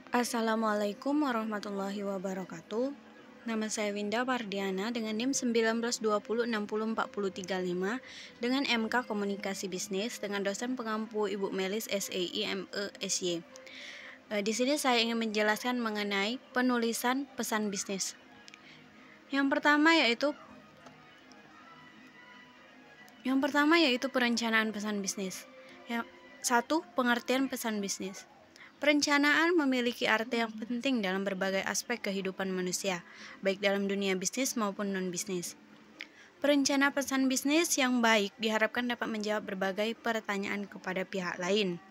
Assalamualaikum warahmatullahi wabarakatuh. Nama saya Winda Pardiana dengan NIM 1920604035 dengan MK Komunikasi Bisnis dengan dosen pengampu Ibu Melis SEIME SY. Di sini saya ingin menjelaskan mengenai penulisan pesan bisnis. Yang pertama yaitu perencanaan pesan bisnis. Satu, pengertian pesan bisnis. Perencanaan memiliki arti yang penting dalam berbagai aspek kehidupan manusia, baik dalam dunia bisnis maupun non-bisnis. Perencana pesan bisnis yang baik diharapkan dapat menjawab berbagai pertanyaan kepada pihak lain.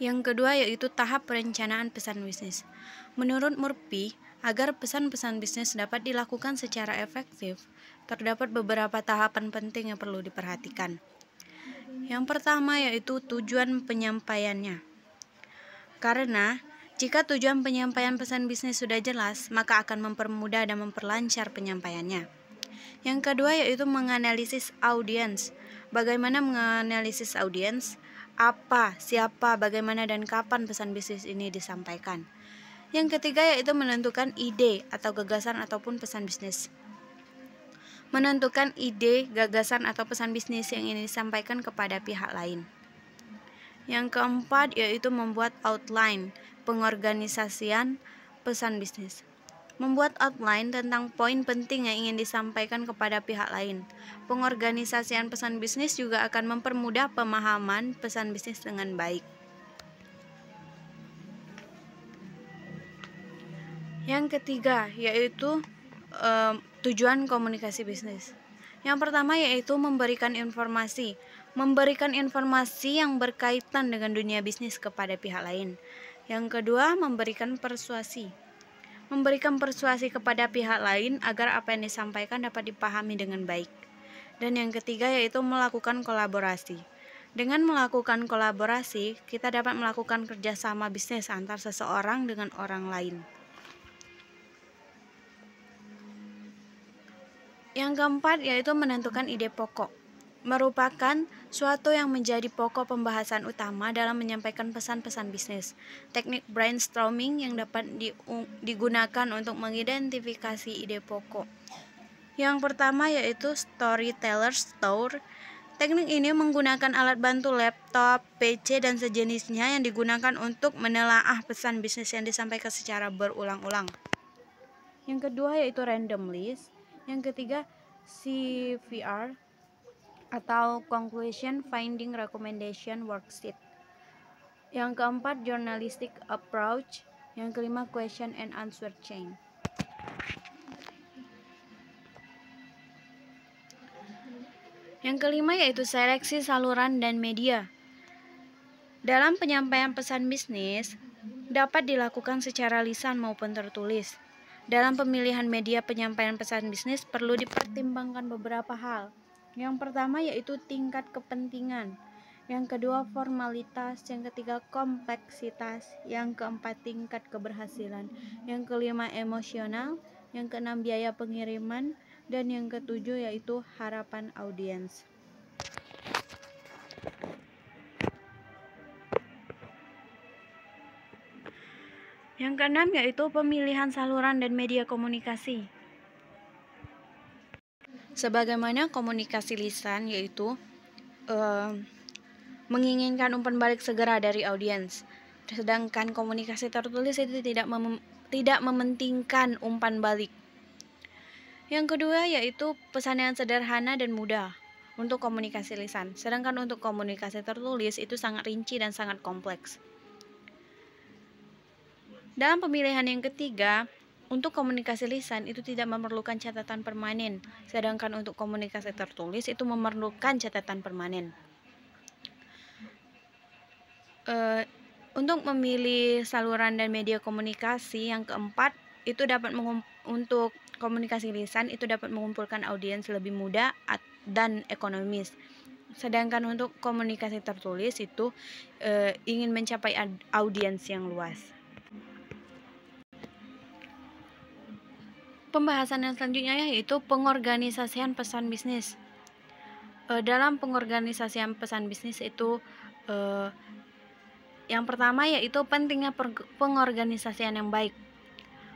Yang kedua yaitu tahap perencanaan pesan bisnis. Menurut Murphy, agar pesan-pesan bisnis dapat dilakukan secara efektif, terdapat beberapa tahapan penting yang perlu diperhatikan. Yang pertama yaitu tujuan penyampaiannya. Karena jika tujuan penyampaian pesan bisnis sudah jelas, maka akan mempermudah dan memperlancar penyampaiannya. Yang kedua yaitu menganalisis audiens. Bagaimana menganalisis audiens? Apa, siapa, bagaimana, dan kapan pesan bisnis ini disampaikan. Yang ketiga yaitu menentukan ide atau gagasan ataupun pesan bisnis. Menentukan ide, gagasan, atau pesan bisnis yang ingin disampaikan kepada pihak lain. Yang keempat yaitu membuat outline, pengorganisasian pesan bisnis. Membuat outline tentang poin penting yang ingin disampaikan kepada pihak lain. Pengorganisasian pesan bisnis juga akan mempermudah pemahaman pesan bisnis dengan baik. Yang ketiga yaitu tujuan komunikasi bisnis. Yang pertama yaitu memberikan informasi yang berkaitan dengan dunia bisnis kepada pihak lain. Yang kedua, memberikan persuasi kepada pihak lain agar apa yang disampaikan dapat dipahami dengan baik. Dan yang ketiga yaitu melakukan kolaborasi. Dengan melakukan kolaborasi, kita dapat melakukan kerjasama bisnis antar seseorang dengan orang lain. Yang keempat yaitu menentukan ide pokok. Merupakan suatu yang menjadi pokok pembahasan utama dalam menyampaikan pesan-pesan bisnis. Teknik brainstorming yang dapat digunakan untuk mengidentifikasi ide pokok. Yang pertama yaitu storyteller's tour. Teknik ini menggunakan alat bantu laptop, PC, dan sejenisnya yang digunakan untuk menelaah pesan bisnis yang disampaikan secara berulang-ulang. Yang kedua yaitu random list. Yang ketiga CFR atau Conclusion Finding Recommendation Worksheet. Yang keempat journalistic approach. Yang kelima question and answer chain. Yang kelima yaitu seleksi saluran dan media. Dalam penyampaian pesan bisnis dapat dilakukan secara lisan maupun tertulis. Dalam pemilihan media penyampaian pesan bisnis perlu dipertimbangkan beberapa hal. Yang pertama yaitu tingkat kepentingan. Yang kedua formalitas. Yang ketiga kompleksitas. Yang keempat tingkat keberhasilan. Yang kelima emosional. Yang keenam biaya pengiriman. Dan yang ketujuh yaitu harapan audiens. Yang keenam yaitu pemilihan saluran dan media komunikasi. Sebagaimana komunikasi lisan yaitu menginginkan umpan balik segera dari audiens. Sedangkan komunikasi tertulis itu tidak mementingkan umpan balik. Yang kedua yaitu pesan yang sederhana dan mudah untuk komunikasi lisan. Sedangkan untuk komunikasi tertulis itu sangat rinci dan sangat kompleks. Dalam pemilihan yang ketiga, untuk komunikasi lisan itu tidak memerlukan catatan permanen, sedangkan untuk komunikasi tertulis itu memerlukan catatan permanen. Untuk memilih saluran dan media komunikasi yang keempat, itu untuk komunikasi lisan itu dapat mengumpulkan audiens lebih mudah dan ekonomis. Sedangkan untuk komunikasi tertulis itu ingin mencapai audiens yang luas. Pembahasan yang selanjutnya yaitu pengorganisasian pesan bisnis. Dalam pengorganisasian pesan bisnis itu Yang pertama yaitu pentingnya pengorganisasian yang baik.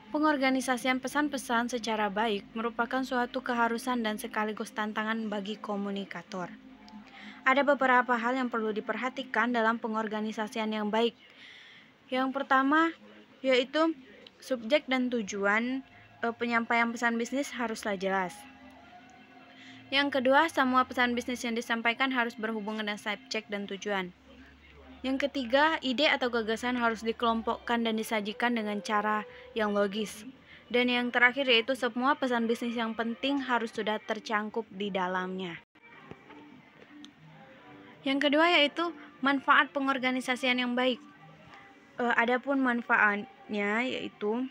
Pengorganisasian pesan-pesan secara baik merupakan suatu keharusan dan sekaligus tantangan bagi komunikator. Ada beberapa hal yang perlu diperhatikan dalam pengorganisasian yang baik. Yang pertama yaitu subjek dan tujuan penyampaian pesan bisnis haruslah jelas. Yang kedua, semua pesan bisnis yang disampaikan harus berhubungan dengan subjek dan tujuan. Yang ketiga, ide atau gagasan harus dikelompokkan dan disajikan dengan cara yang logis. Dan yang terakhir yaitu semua pesan bisnis yang penting harus sudah tercangkup di dalamnya. Yang kedua yaitu manfaat pengorganisasian yang baik. Adapun manfaatnya yaitu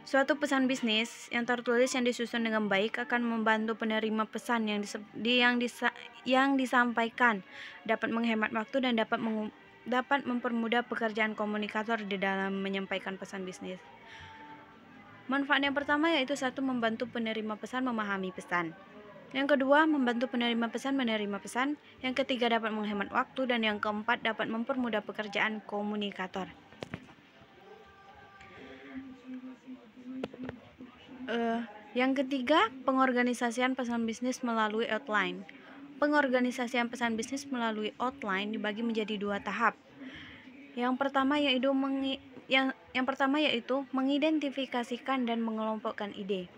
suatu pesan bisnis yang tertulis yang disusun dengan baik akan membantu penerima pesan yang disampaikan, dapat menghemat waktu dan dapat mempermudah pekerjaan komunikator di dalam menyampaikan pesan bisnis. Manfaat yang pertama yaitu satu, membantu penerima pesan memahami pesan. Yang kedua, membantu penerima pesan menerima pesan. Yang ketiga, dapat menghemat waktu. Dan yang keempat, dapat mempermudah pekerjaan komunikator. Yang ketiga, pengorganisasian pesan bisnis melalui outline. Pengorganisasian pesan bisnis melalui outline dibagi menjadi dua tahap. Yang pertama yaitu mengidentifikasikan dan mengelompokkan ide.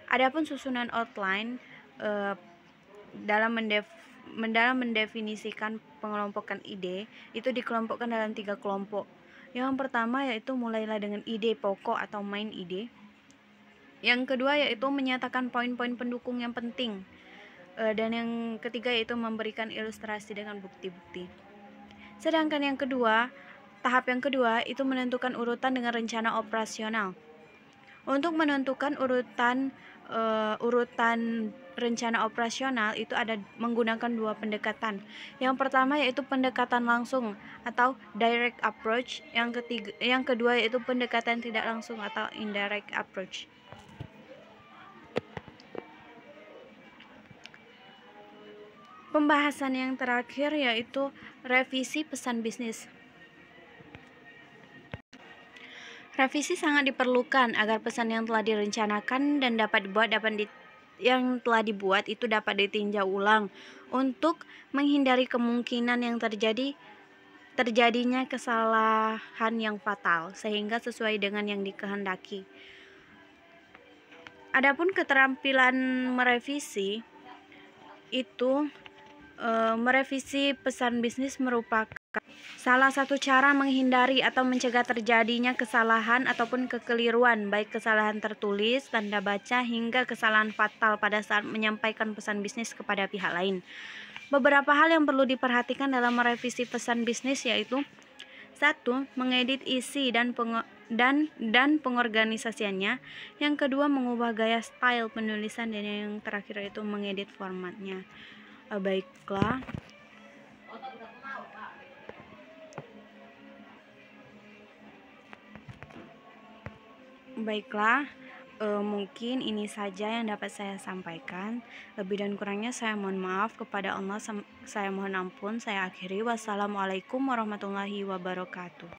Adapun susunan outline dalam mendefinisikan pengelompokan ide itu dikelompokkan dalam 3 kelompok. Yang pertama yaitu mulailah dengan ide pokok atau main ide. Yang kedua yaitu menyatakan poin-poin pendukung yang penting. Dan yang ketiga yaitu memberikan ilustrasi dengan bukti-bukti. Sedangkan tahap yang kedua itu menentukan urutan dengan rencana operasional. Untuk menentukan urutan rencana operasional itu ada menggunakan 2 pendekatan. Yang pertama yaitu pendekatan langsung atau direct approach. Yang kedua yaitu pendekatan tidak langsung atau indirect approach. Pembahasan yang terakhir yaitu revisi pesan bisnis. Revisi sangat diperlukan agar pesan yang telah direncanakan dan yang telah dibuat itu dapat ditinjau ulang untuk menghindari kemungkinan yang terjadinya kesalahan yang fatal sehingga sesuai dengan yang dikehendaki. Adapun keterampilan merevisi itu merevisi pesan bisnis merupakan salah satu cara menghindari atau mencegah terjadinya kesalahan ataupun kekeliruan, baik kesalahan tertulis, tanda baca, hingga kesalahan fatal pada saat menyampaikan pesan bisnis kepada pihak lain. Beberapa hal yang perlu diperhatikan dalam merevisi pesan bisnis yaitu 1. Mengedit isi dan pengorganisasiannya. Yang kedua, mengubah gaya style penulisan, dan yang terakhir itu mengedit formatnya. Baiklah, mungkin ini saja yang dapat saya sampaikan. Lebih dan kurangnya saya mohon maaf kepada Allah, saya mohon ampun. Saya akhiri. Wassalamualaikum warahmatullahi wabarakatuh.